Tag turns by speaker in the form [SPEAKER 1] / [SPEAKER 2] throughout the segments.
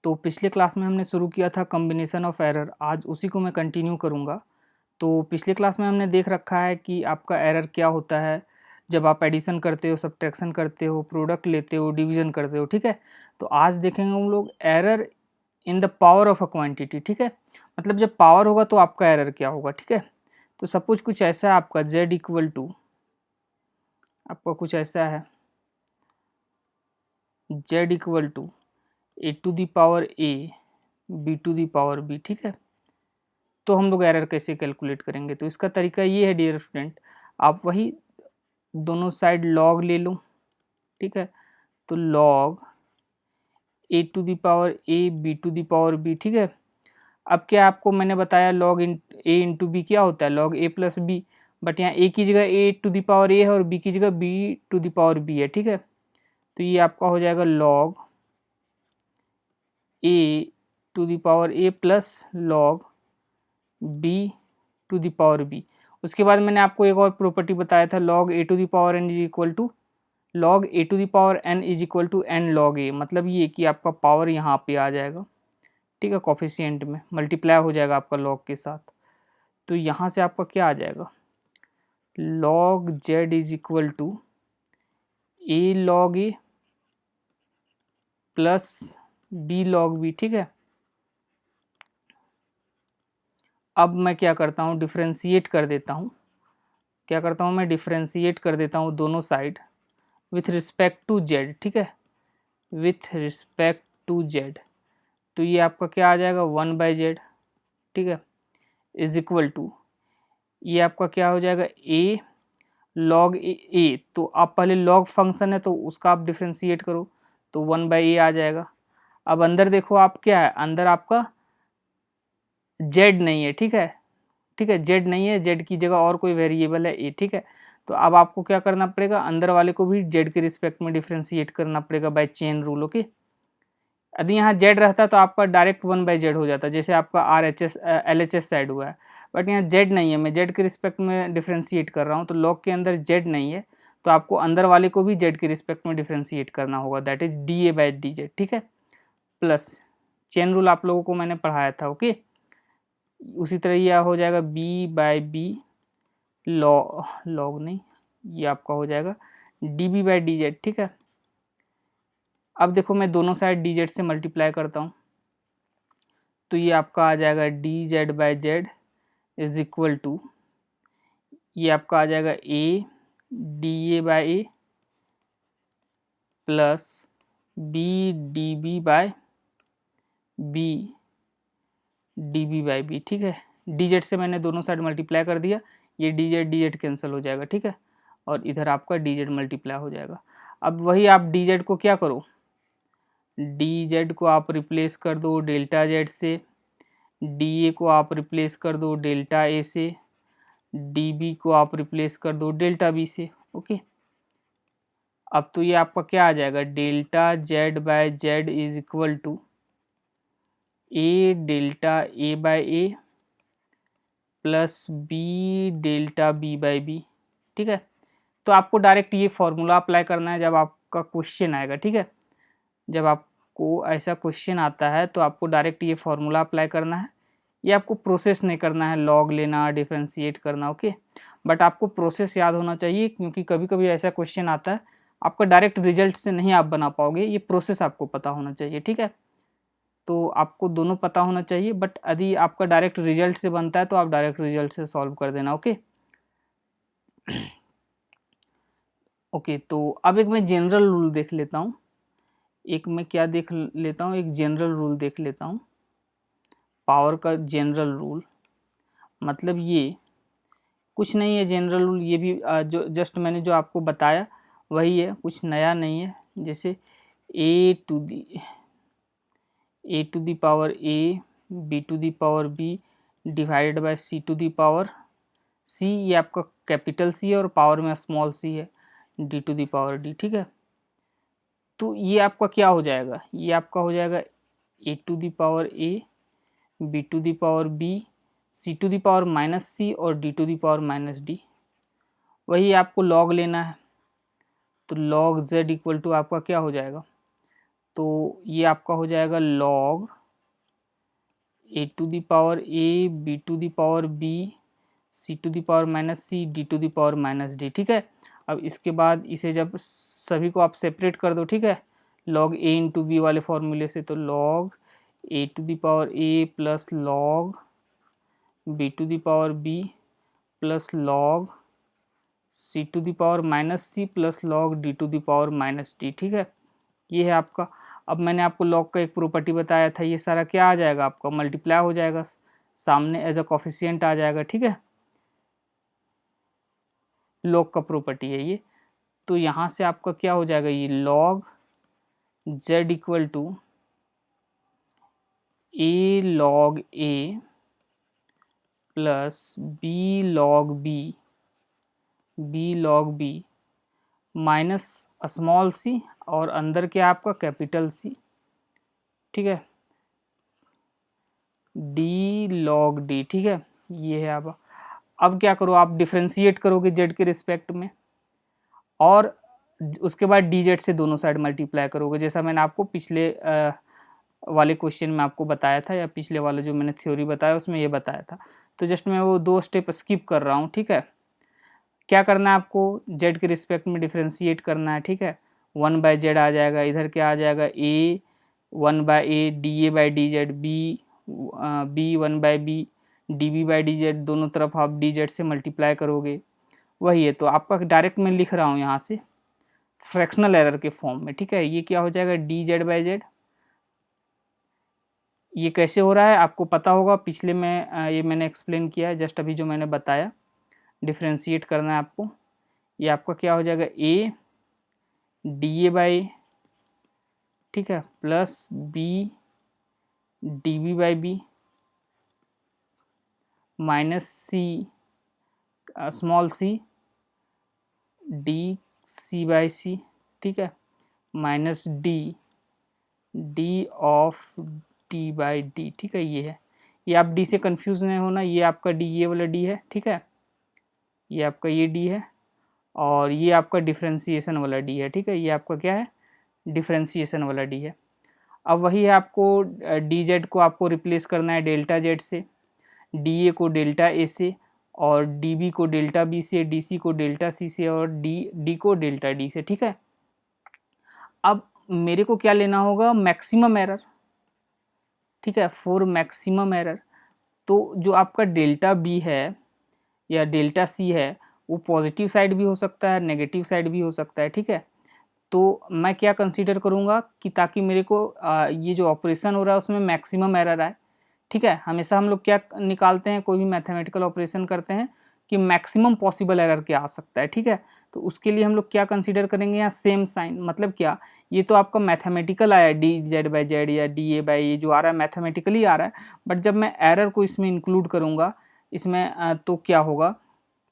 [SPEAKER 1] तो पिछले क्लास में हमने शुरू किया था कॉम्बिनेशन ऑफ एरर, आज उसी को मैं कंटिन्यू करूँगा। तो पिछले क्लास में हमने देख रखा है कि आपका एरर क्या होता है जब आप एडिशन करते हो, सब्ट्रैक्शन करते हो, प्रोडक्ट लेते हो, डिवीजन करते हो, ठीक है। तो आज देखेंगे हम लोग error in the power of a quantity, ठीक है। मतलब जब पावर होगा तो आपका एरर क्या होगा, ठीक है। तो सपोज कुछ ऐसा है आपका z इक्वल टू, आपका कुछ ऐसा है z equal to a to the power a b to the power b, ठीक है। तो हम लोग एरर कैसे कैलकुलेट करेंगे? तो इसका तरीका ये है डियर स्टूडेंट, आप वही दोनों साइड लॉग ले लो, ठीक है। तो log a to the power a b to the power b, ठीक है। अब क्या आपको मैंने बताया log in a into b क्या होता है, log a plus b, but यहाँ a की जगह a to the power a है और b की जगह b to the power b है, ठीक है। तो ये आपका हो जाएगा log a to the power a plus log b to the power b। उसके बाद मैंने आपको एक और प्रॉपर्टी बताया था, log a to the power n is equal to log a to the power n is equal to n log a। मतलब ये कि आपका पावर यहाँ पे आ जाएगा, ठीक है, कोफिशिएंट में मल्टीप्लाई हो जाएगा आपका लॉग के साथ। तो यहाँ से आपका क्या आ जाएगा, log z is equal to a log a plus b log b, ठीक है। अब मैं क्या करता हूँ, डिफ्रेंशिएट कर देता हूँ। क्या करता हूँ मैं, डिफ्रेंशिएट कर देता हूँ दोनों side with respect to z, ठीक है, विथ रिस्पेक्ट टू z। तो ये आपका क्या आ जाएगा 1/z, ठीक है, इज इक्वल टू ये आपका क्या हो जाएगा a लॉग a। तो आप पहले लॉग फंक्शन है तो उसका आप डिफ्रेंशिएट करो तो 1/a आ जाएगा। अब अंदर देखो आप क्या है, अंदर आपका z नहीं है, ठीक है, ठीक है, z नहीं है, z की जगह और कोई वेरिएबल है a, ठीक है। तो अब आपको क्या करना पड़ेगा, अंदर वाले को भी z के रिस्पेक्ट में डिफ्रेंशिएट करना पड़ेगा बाय चेन रूल, ओके। यदि यहाँ z रहता तो आपका डायरेक्ट 1/z हो जाता, जैसे आपका RHS LHS साइड हुआ है, बट यहाँ z नहीं है, मैं z के रिस्पेक्ट में डिफ्रेंशिएट कर रहा हूँ। तो लॉग के अंदर z नहीं है तो आपको अंदर वाले को भी z के रिस्पेक्ट में डिफ्रेंशिएट करना होगा, दैट इज dA/dz, ठीक है। प्लस चेन रूल आप लोगों को मैंने पढ़ाया था, ओके। उसी तरह यह हो जाएगा b/b लॉग नहीं, ये आपका हो जाएगा dB/dz, ठीक है। अब देखो मैं दोनों साइड dz से मल्टीप्लाई करता हूँ तो ये आपका आ जाएगा dz/z इज इक्वल टू ये आपका आ जाएगा a dA/a plus b dB/b dB/b, ठीक है। dz से मैंने दोनों साइड मल्टीप्लाई कर दिया, ये dz कैंसिल हो जाएगा, ठीक है, और इधर आपका dz मल्टीप्लाई हो जाएगा। अब वही आप dz को क्या करो, dz को आप रिप्लेस कर दो डेल्टा z से, dA को आप रिप्लेस कर दो डेल्टा a से, dB को आप रिप्लेस कर दो डेल्टा b से, ओके। अब तो ये आपका क्या आ जाएगा, delta z/z is equal to a delta a/a plus b delta b/b, ठीक है। तो आपको डायरेक्ट ये फॉर्मूला अप्लाई करना है जब आपका क्वेश्चन आएगा, ठीक है। जब आपको ऐसा क्वेश्चन आता है तो आपको डायरेक्ट ये फॉर्मूला अप्लाई करना है, ये आपको प्रोसेस नहीं करना है, लॉग लेना, डिफरेंशिएट करना, ओके। बट आपको प्रोसेस याद होना चाहिए क्योंकि कभी कभी ऐसा क्वेश्चन आता है आपका डायरेक्ट रिजल्ट से नहीं आप बना पाओगे, ये प्रोसेस आपको पता होना चाहिए, ठीक है। तो आपको दोनों पता होना चाहिए, बट यदि आपका डायरेक्ट रिजल्ट से बनता है तो आप डायरेक्ट रिजल्ट से सॉल्व कर देना, ओके। ओके, तो अब एक मैं जनरल रूल देख लेता हूँ, एक मैं क्या देख लेता हूँ, एक जनरल रूल देख लेता हूँ, पावर का जनरल रूल। मतलब ये कुछ नहीं है जनरल रूल, ये भी जो जस्ट मैंने जो आपको बताया वही है, कुछ नया नहीं है। जैसे a to the power a b to the power b divided by c to the power c, ये आपका कैपिटल C है और पावर में स्मॉल c है, d to the power d, ठीक है। तो ये आपका क्या हो जाएगा, ये आपका हो जाएगा a to the power a b to the power b c to the power minus c और d to the power minus d। वही आपको लॉग लेना है तो लॉग z इक्वल टू आपका क्या हो जाएगा, तो तो ये आपका हो जाएगा log a to the power a, b to the power b, c to the power minus c, d to the power minus d, ठीक है। अब इसके बाद इसे जब सभी को आप सेपरेट कर दो, ठीक है, log a इंटू बी वाले फॉर्मूले से, तो log a to the power a plus log b to the power b plus log c to the power minus c plus log d to the power minus d, ठीक है। ये है आपका। अब मैंने आपको log का एक प्रॉपर्टी बताया था, ये सारा क्या आ जाएगा आपका, मल्टीप्लाई हो जाएगा, सामने एज अ कोफिशिएंट आ जाएगा, ठीक है। log का प्रॉपर्टी है ये। तो यहाँ से आपका क्या हो जाएगा, ये log z equal to a log a plus b log b minus small c और अंदर क्या आपका कैपिटल सी, ठीक है, d log d, ठीक है। ये है। अब क्या करो, आप डिफ्रेंशिएट करोगे z के रिस्पेक्ट में और उसके बाद dz से दोनों साइड मल्टीप्लाई करोगे, जैसा मैंने आपको पिछले वाले क्वेश्चन में आपको बताया था, या पिछले वाला जो मैंने थ्योरी बताया उसमें ये बताया था। तो जस्ट मैं वो 2 स्टेप स्किप कर रहा हूँ, ठीक है। क्या करना है आपको, z के रिस्पेक्ट में डिफ्रेंशिएट करना है, ठीक है। 1/z आ जाएगा, इधर क्या आ जाएगा, a 1/a dA by D Z, b 1/b dB by D Z, दोनों तरफ आप dz से मल्टीप्लाई करोगे, वही है। तो आपका डायरेक्ट मैं लिख रहा हूँ यहाँ से फ्रैक्शनल एरर के फॉर्म में, ठीक है। ये क्या हो जाएगा, dz बाई जेड। ये कैसे हो रहा है आपको पता होगा, पिछले में ये मैंने एक्सप्लेन किया है, जस्ट अभी जो मैंने बताया। डिफ्रेंशिएट करना है आपको, ये आपका क्या हो जाएगा, a dA बाई, ठीक है, plus b dB by b minus c small c dc by c, ठीक है, minus d of d by d, ठीक है। ये है। ये आप d से कंफ्यूज नहीं होना, ये आपका d, ये वाला d है, ठीक है, ये आपका ये d है और ये आपका डिफ्रेंशिएशन वाला d है, ठीक है। ये आपका क्या है, डिफ्रेंशिएशन वाला d है। अब वही है, आपको dz को आपको रिप्लेस करना है डेल्टा z से, dA को डेल्टा a से और dB को डेल्टा b से, dC को डेल्टा c से और d को डेल्टा d से, ठीक है। अब मेरे को क्या लेना होगा, मैक्सिमम एरर, ठीक है, फॉर मैक्सिमम एरर। तो जो आपका डेल्टा b है या डेल्टा c है वो पॉजिटिव साइड भी हो सकता है, नेगेटिव साइड भी हो सकता है, ठीक है। तो मैं क्या कंसीडर करूँगा कि ताकि मेरे को ये जो ऑपरेशन हो रहा है उसमें मैक्सिमम एरर आए, ठीक है। हमेशा हम लोग क्या निकालते हैं, कोई भी मैथमेटिकल ऑपरेशन करते हैं कि मैक्सिमम पॉसिबल एरर क्या आ सकता है, ठीक है। तो उसके लिए हम लोग क्या कंसीडर करेंगे, यहाँ सेम साइन, मतलब क्या, ये तो आपका मैथमेटिकल आया डी जेड बाई जेड या डी ए बाई, ये जो आ रहा है मैथमेटिकली आ रहा है, बट जब मैं एरर को इसमें इंक्लूड करूँगा इसमें तो क्या होगा,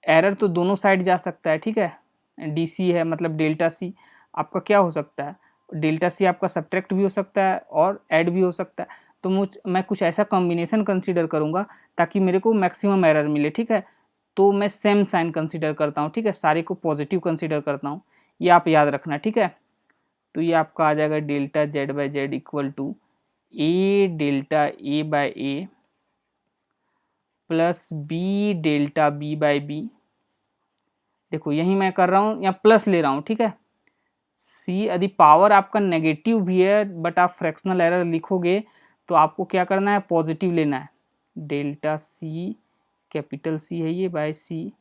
[SPEAKER 1] एरर तो दोनों साइड जा सकता है, ठीक है। डी सी है मतलब डेल्टा सी आपका क्या हो सकता है, डेल्टा सी आपका सब्ट्रैक्ट भी हो सकता है और ऐड भी हो सकता है। तो मैं कुछ ऐसा कॉम्बिनेशन कंसीडर करूँगा ताकि मेरे को मैक्सिमम एरर मिले, ठीक है। तो मैं सेम साइन कंसीडर करता हूँ, ठीक है, सारे को पॉजिटिव कंसीडर करता हूँ, ये आप याद रखना, ठीक है। तो ये आपका आ जाएगा delta z by z equal to a delta a by a plus b delta b by b. देखो यही मैं कर रहा हूँ, यहाँ प्लस ले रहा हूँ, ठीक है। सी यदि पावर आपका नेगेटिव भी है बट आप फ्रैक्शनल एरर लिखोगे तो आपको क्या करना है, पॉजिटिव लेना है। डेल्टा सी कैपिटल सी है ये बाय सी,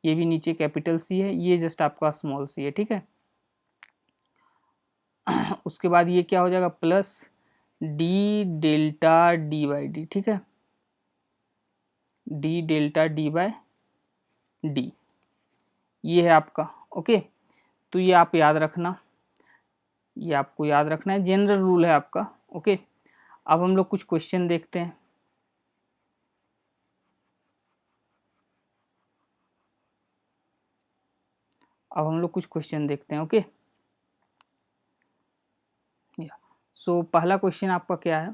[SPEAKER 1] ये भी नीचे कैपिटल सी है, ये जस्ट आपका स्मॉल सी है, ठीक है। उसके बाद ये क्या हो जाएगा, plus d delta d by d, ठीक है, d delta d by d, ये है आपका। ओके, तो ये आप याद रखना, ये आपको याद रखना है, जनरल रूल है आपका। ओके, अब हम लोग कुछ क्वेश्चन देखते हैं। अब हम लोग कुछ क्वेश्चन देखते हैं। ओके, सो पहला क्वेश्चन आपका क्या है,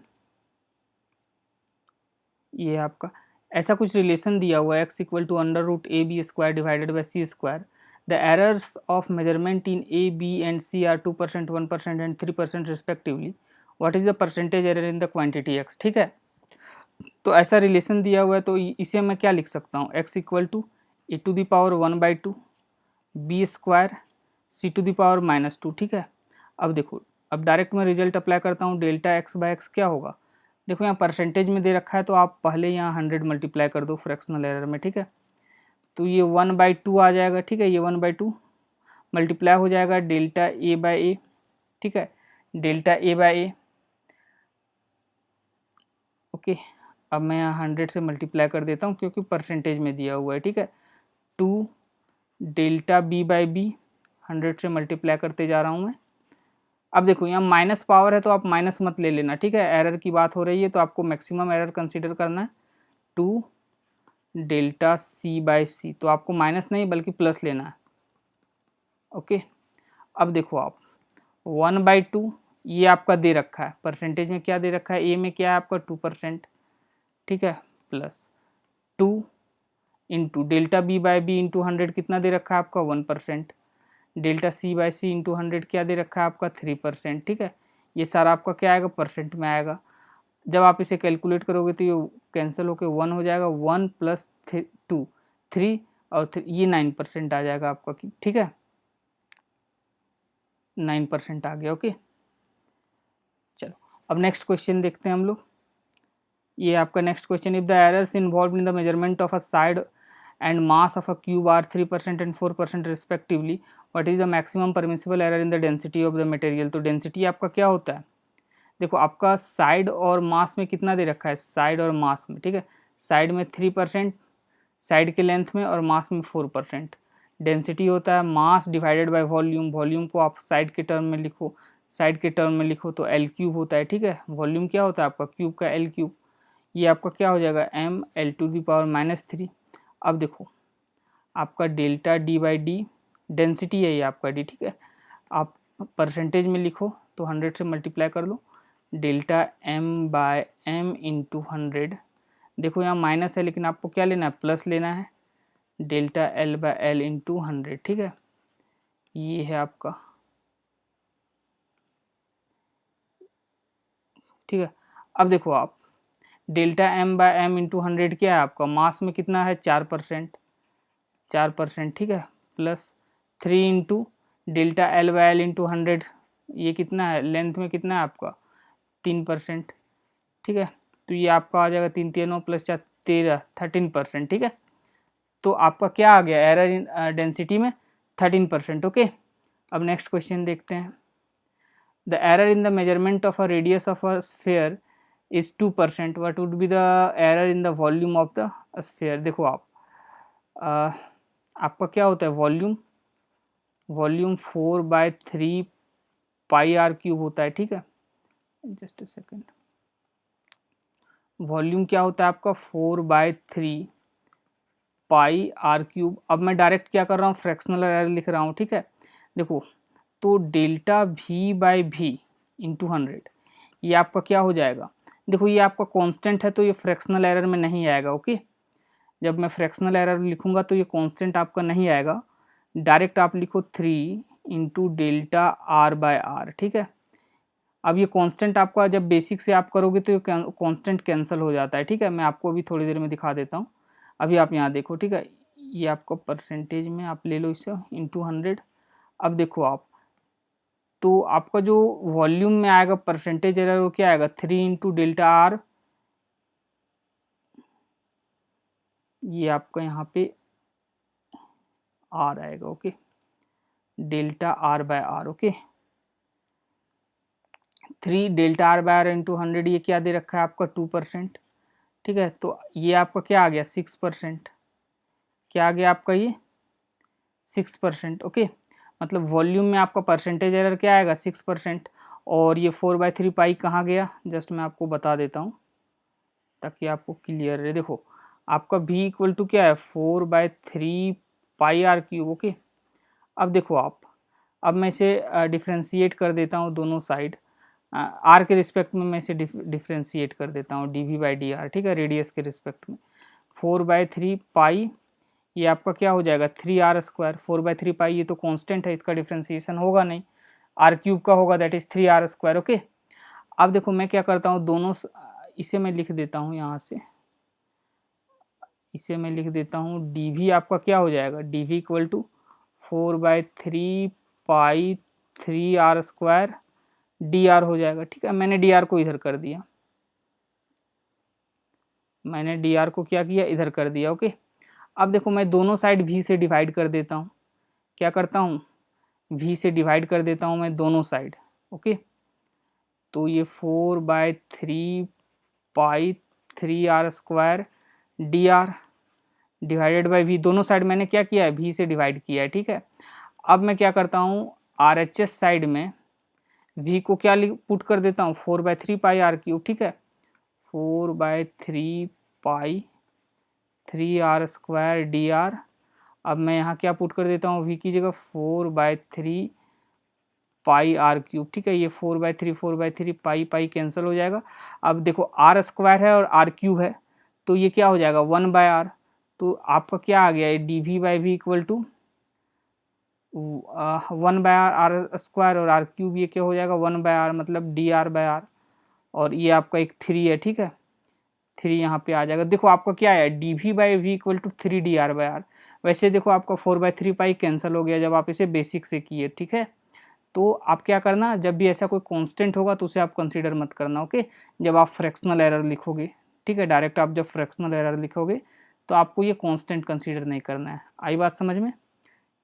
[SPEAKER 1] ये आपका ऐसा कुछ रिलेशन दिया हुआ है x equal to under root a b square divided by c square the errors of measurement in a b and c are 2%, 1% and 3% respectively, what is the percentage error in the quantity x. ठीक है, तो ऐसा relation दिया हुआ है, तो इसे मैं क्या लिख सकता हूँ, x equal to a to the power 1/2 b square c to the power -2। ठीक है, अब देखो, अब डायरेक्ट मैं रिजल्ट अप्लाई करता हूँ, डेल्टा एक्स बाय एक्स क्या होगा, देखो यहाँ परसेंटेज में दे रखा है तो आप पहले यहाँ 100 मल्टीप्लाई कर दो फ्रैक्शनल एरर में। ठीक है, तो ये 1/2 आ जाएगा। ठीक है, ये 1/2 मल्टीप्लाई हो जाएगा डेल्टा ए बाय ए। ठीक है, delta A bye A. Okay, अब मैं यहाँ 100 से मल्टीप्लाई कर देता हूँ क्योंकि परसेंटेज में दिया हुआ है। ठीक है, 2 डेल्टा बी बाई बी, 100 से मल्टीप्लाई करते जा रहा हूँ मैं। अब देखो यहाँ माइनस पावर है तो आप माइनस मत ले लेना। ठीक है, एरर की बात हो रही है तो आपको मैक्सिमम एरर कंसीडर करना है। 2 डेल्टा सी बाई सी, तो आपको माइनस नहीं बल्कि प्लस लेना है। ओके, अब देखो आप 1/2 ये आपका दे रखा है, परसेंटेज में क्या दे रखा है, ए में क्या है आपका 2%। ठीक है, plus 2 into delta b by b into 100 कितना दे रखा है आपका 1%, delta c by c into 100 क्या दे रखा है आपका 3%। ठीक है, ये सारा आपका क्या आएगा, परसेंट में आएगा। जब आप इसे कैलकुलेट करोगे तो ये कैंसिल होकर 1 हो जाएगा, 1 प्लस 2 3 और 3 ये 9% आ जाएगा आपका। ठीक है, 9% आ गया। ओके, चलो अब नेक्स्ट क्वेश्चन देखते हैं हम लोग। ये आपका next question, if the errors involved in the measurement of a side and mass of a cube are 3% and 4% respectively, what is the maximum permissible error in the density of the material. तो density आपका क्या होता है, देखो आपका side और मास में कितना दे रखा है, साइड और मास में। ठीक है, साइड में 3% साइड के लेंथ में और मास में 4%। डेंसिटी होता है mass divided by volume, volume को आप साइड के टर्म में लिखो, साइड के टर्म में लिखो तो एल क्यूब होता है। ठीक है, वॉल्यूम क्या होता है आपका, क्यूब का एल क्यूब, ये आपका क्या हो जाएगा m l to the power -3। अब देखो आपका delta d by d, density है ये आपका डी। ठीक है, आप परसेंटेज में लिखो तो 100 से मल्टीप्लाई कर लो, delta M by M into 100। देखो यहाँ माइनस है लेकिन आपको क्या लेना है, प्लस लेना है, delta L by L into 100। ठीक है, ये है आपका। ठीक है, अब देखो आप delta M by M into 100 क्या है आपका, मास में कितना है 4%, 4%। ठीक है, plus 3 into delta L by L into 100, ये कितना है, लेंथ में कितना है आपका 3%। ठीक है, तो ये आपका आ जाएगा 3 3 9 प्लस 4 13, 13%। ठीक है, तो आपका क्या आ गया, एरर इन डेंसिटी में 13%। ओके, अब नेक्स्ट क्वेश्चन देखते हैं। The error in the measurement of a radius of a sphere is 2%, what would be the error in the volume of the sphere. देखो आप आपका क्या होता है volume, volume 4/3 pi r cube होता है। ठीक है, जस्ट अ सेकेंड, वॉल्यूम क्या होता है आपका 4/3 पाई आर क्यूब। अब मैं डायरेक्ट क्या कर रहा हूँ, फ्रैक्शनल एरर लिख रहा हूँ। ठीक है, देखो तो delta v by v into 100 ये आपका क्या हो जाएगा, देखो ये आपका कांस्टेंट है तो ये फ्रैक्शनल एरर में नहीं आएगा। ओके, जब मैं फ्रैक्शनल एरर लिखूंगा तो ये कांस्टेंट आपका नहीं आएगा, डायरेक्ट आप लिखो 3 into delta r by r. ठीक है, अब ये कांस्टेंट आपका जब बेसिक से आप करोगे तो ये कांस्टेंट कैंसिल हो जाता है। ठीक है, मैं आपको अभी थोड़ी देर में दिखा देता हूँ, अभी आप यहाँ देखो। ठीक है, ये आपका परसेंटेज में आप ले लो इसे इंटू 100। अब देखो आप, तो आपका जो वॉल्यूम में आएगा परसेंटेज एरर वो क्या आएगा, 3 इंटू डेल्टा आर, ये आपका यहाँ पे आर आएगा। Okay, delta r by r. Okay, 3 delta r by r into 100, ये क्या दे रखा है आपका 2%। ठीक है, तो ये आपका क्या आ गया 6%, क्या आ गया आपका ये 6%। ओके, मतलब वॉल्यूम में आपका परसेंटेज एरर क्या आएगा 6%। और ये 4/3 पाई कहाँ गया, जस्ट मैं आपको बता देता हूँ ताकि आपको क्लियर रहे। देखो आपका v इक्वल टू क्या है 4/3 पाई आर क्यूब। ओके, अब देखो आप, अब मैं इसे डिफ्रेंशिएट कर देता हूँ दोनों साइड, आर के रिस्पेक्ट में मैं इसे डिफ्रेंशिएट कर देता हूँ d v by d r. ठीक है, रेडियस के रिस्पेक्ट में 4/3 पाई ये आपका क्या हो जाएगा 3r², 4/3 पाई, ये तो कांस्टेंट है, इसका डिफ्रेंसिएशन होगा नहीं, r³ का होगा, दैट इज 3r²। ओके, अब देखो मैं क्या करता हूँ, दोनों इसे मैं लिख देता हूँ यहाँ से, इसे मैं लिख देता हूँ dv आपका क्या हो जाएगा, dv equal to 4/3 pi 3r² dr हो जाएगा। ठीक है, मैंने dr को इधर कर दिया, मैंने dr को क्या किया, इधर कर दिया। ओके, अब देखो मैं दोनों साइड v से डिवाइड कर देता हूँ, क्या करता हूँ, v से डिवाइड कर देता हूँ मैं दोनों साइड। ओके, तो ये 4/3 pi 3r² dr divided by v, दोनों साइड मैंने क्या किया है, v से डिवाइड किया है। ठीक है, अब मैं क्या करता हूँ, RHS साइड में v को क्या पुट कर देता हूँ, 4/3 पाई r³। ठीक है, 4/3 पाई 3r² dr। अब मैं यहाँ क्या पुट कर देता हूँ, v की जगह 4/3 पाई r³। ठीक है, ये 4/3 पाई पाई कैंसिल हो जाएगा। अब देखो r² है और r³ है, तो ये क्या हो जाएगा 1/r। तो आपका क्या आ गया है, dv/v इक्वल टू 1/r² और r³, ये क्या हो जाएगा 1/r, मतलब dr/r। और ये आपका एक 3 है। ठीक है, 3 यहाँ पे आ जाएगा। देखो आपका क्या है, dv/v इक्वल टू 3dr/r। वैसे देखो आपका 4/3 पाई कैंसिल हो गया जब आप इसे बेसिक से किए। ठीक है, तो आप क्या करना, जब भी ऐसा कोई कांस्टेंट होगा तो उसे आप कंसीडर मत करना। ओके, जब आप फ्रैक्शनल एरर लिखोगे, ठीक है, डायरेक्ट आप जब फ्रैक्शनल एरर लिखोगे तो आपको ये कांस्टेंट कंसीडर नहीं करना है। आई बात समझ में?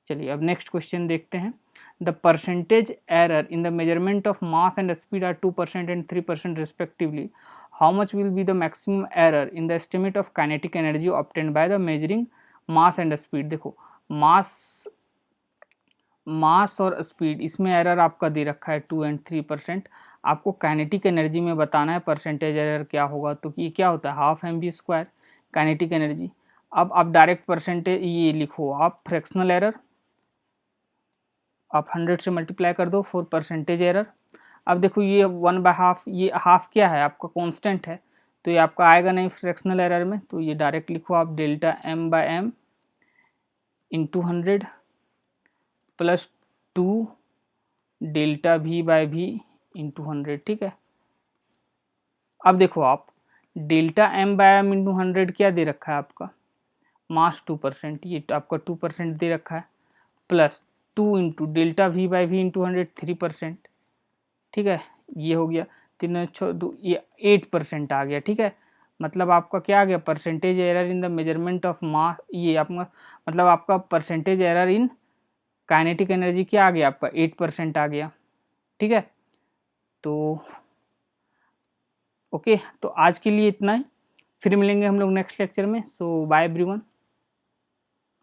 [SPEAKER 1] चलिए अब नेक्स्ट क्वेश्चन देखते हैं। The percentage error in the measurement of mass and speed are 2% and 3% respectively, how much will be the maximum error in the estimate of kinetic energy obtained by the measuring mass and speed. देखो mass और speed, इसमें error आपका दे रखा है 2 and 3%। आपको kinetic energy में बताना है परसेंटेज एरर क्या होगा, तो ये क्या होता है हाफ mv² काइनेटिक एनर्जी। अब आप डायरेक्ट परसेंटेज ये लिखो, आप फ्रैक्शनल एरर आप 100 से मल्टीप्लाई कर दो फॉर परसेंटेज एरर। अब देखो ये 1/2, ये हाफ क्या है आपका कांस्टेंट है, तो ये आपका आएगा नहीं फ्रैक्शनल एरर में, तो ये डायरेक्ट लिखो आप delta m/m into 100 plus 2 delta v/v into 100। ठीक है, अब देखो आप डेल्टा m/m इंटू 100 क्या दे रखा है आपका, मास 2%, ये आपका 2% दे रखा है, plus 2 into delta v/v into 100 3%। ठीक है, ये हो गया 3 ये 8% आ गया। ठीक है, मतलब आपका क्या आ गया, percentage error in the measurement of मास, ये आपका मतलब आपका percentage error in kinetic energy क्या आ गया आपका 8% आ गया। ठीक है, तो ओके, तो आज के लिए इतना ही, फिर मिलेंगे हम लोग नेक्स्ट लेक्चर में। सो बाय एवरीवन।